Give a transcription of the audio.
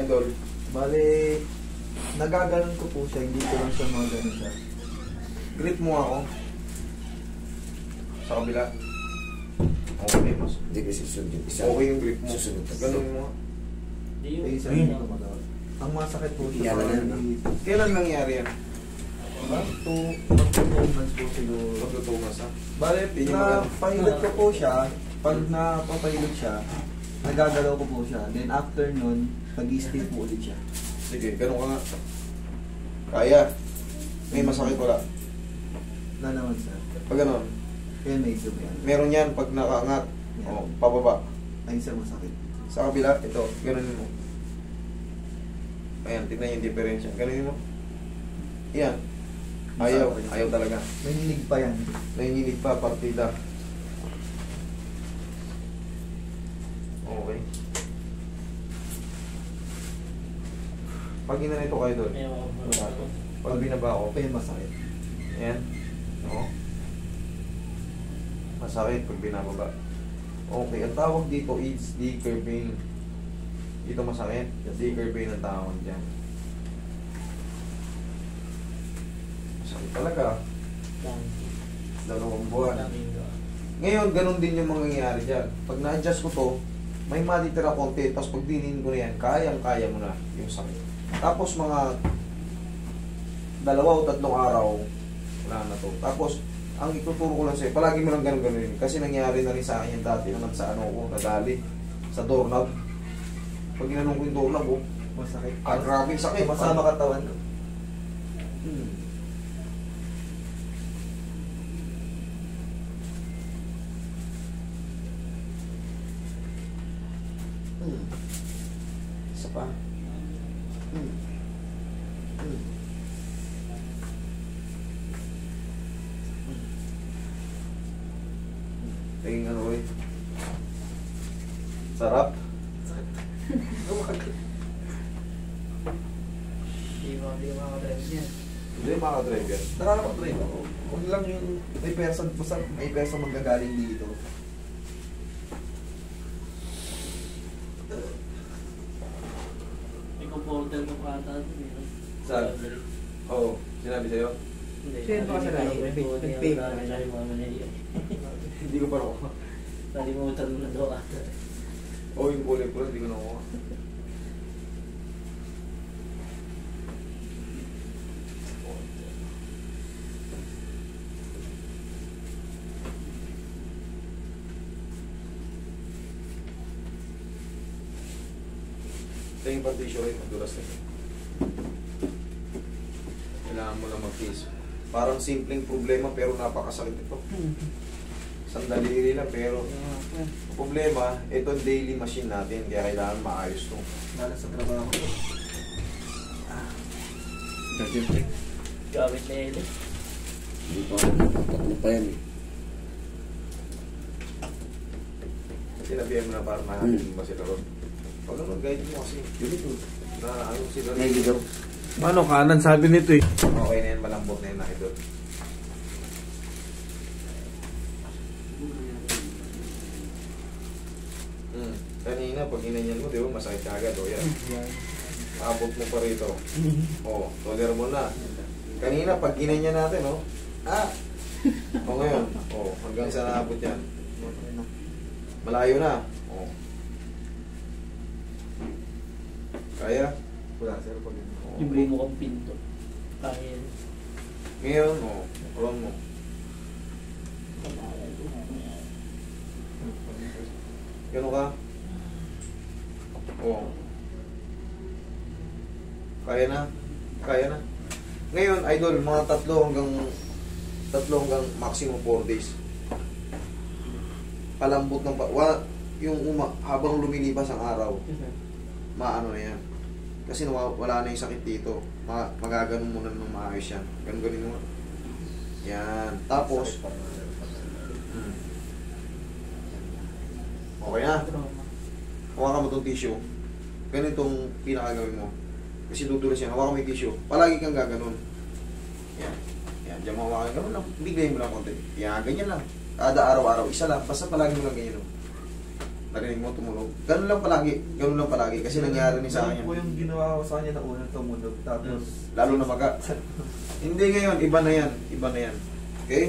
idol. Bale, nagaganon ko po siya, hindi ko lang siya mga ganun siya. Grip mo ako. Sa kabila. Okay, mas. Hindi ko susunod yung isa. Okay yung grip mo. Susunod. Ganun mo. Eh, isa hindi ko magawa. Ang masakit po siya. Kailan nangyari yan? Diba? 2 months po siguro. Magtutumas ha? Bale, Hindi mo napahilot ko po siya. Pag napapahilot siya, nagagalaw ko po siya. Then after nun, nag-i-stiff po ulit siya. Sige, ganun ka nga. Kaya. May masakit wala. Na naman sir. Pag ganun, Kaya medyo yan. meron yan pag nakaangat. Yan. O, pababa. Ay sir, masakit. Sa kabila, ito, ganun mo. Ayan, tignan yung diferensya. Ganun mo. Yan. Ayaw, ayaw talaga. Nanginig pa yan. Nanginginig pa, partida. Okay. Pag ginanito kayo doon, pag binaba ko, Kaya masakit. ayan. Oo. Masakit pag binababa. Okay, ang tawag dito is dicker pain. Dito masakit. Dicker pain ang tawag dyan. Masakit talaga. 2 buwan. Ngayon, ganun din yung mangyayari dyan. Pag na-adjust ko to, may matitira konti. Tapos pag dinin ko na yan, kayang-kaya mo na yung sakit. Tapos mga 2 o 3 araw, wala na to. Tapos, ang ituturo ko lang sa'yo, palagi mo lang ganun-ganun. Kasi nangyari na rin sa akin yan dati, naman sa ano ko, nadali, sa doorknob. Pag ginanong ko yung doorknob, oh, Masakit. grabe yung sakit. Masama katawan ko. Isa pa. Tingin ano ulit. Sarap. Hindi makakadrive yan. Nakakapag-drive ako. Huwag lang yung may person manggagaling dito. Iko-folder mo pa ata. Saan? Oo, sinabi sa'yo. Sino ba sila? Hindi ko pa nakuha. Nalimutan mo na daw ata. Oo, yung kulay ko lang, hindi ko nakuha. Ito yung partition rin, madulas na ito. Kailangan mo na mag-face. Parang simpleng problema pero napakasakit ito. Sandali lang pero problema, ito ang daily machine natin kaya kailangan maayos ito. Lalo sa trabaho ko. Gamit na yun. Hindi pa ako. Tatlo pa yan eh. Sinabihan mo na para mahalin ba sila ron? Pag ano, guide mo kasi. Yun ito. Na ano sila ron. Naigigaw. Paano kanan sabi nito eh? Okay na yan, malambot na yan na ito. Kanina, pag inanyan mo, di ba, masakit ka agad. O yan. Abot mo pa rito. O, toler mo na. Kanina, pag inanyan natin, o. O ngayon, o, hanggang sa naabot yan. Malayo na. O. Kaya? Wala sir, pag yun. O. Yung bumukang pinto. Kaya. Ngayon, o, kulon mo. Gano'n ka? Oo. Kaya na? Kaya na? Ngayon, idol, mga 3 hanggang maximum 4 days. Palambot ng yung habang lumilipas ang araw, maano na yan. Kasi wala na yung sakit dito. Magaganon mo na ng maayos yan. Ganon mo. Yan. Tapos, okay na. Hawakan mo itong tissue. Ganitong pinakagawin mo. Kasi dudulas yan. Hawakan mo yung tissue. Palagi kang gaganon. Yan. Yan. Diyan mo hawakan. Ganun lang. Biglayin mo lang konti. Yan. Ganyan lang. Kada araw-araw. Isa lang. Basta palagi mo lang ganyan. Narinig mo, tumunog. Ganun lang palagi. Kasi nangyari ni sa Ganun akin po yan. yung ginawa ko sa kanya na una tumunog. Tapos, Lalo na maga. Hindi ngayon, iba na yan. Okay?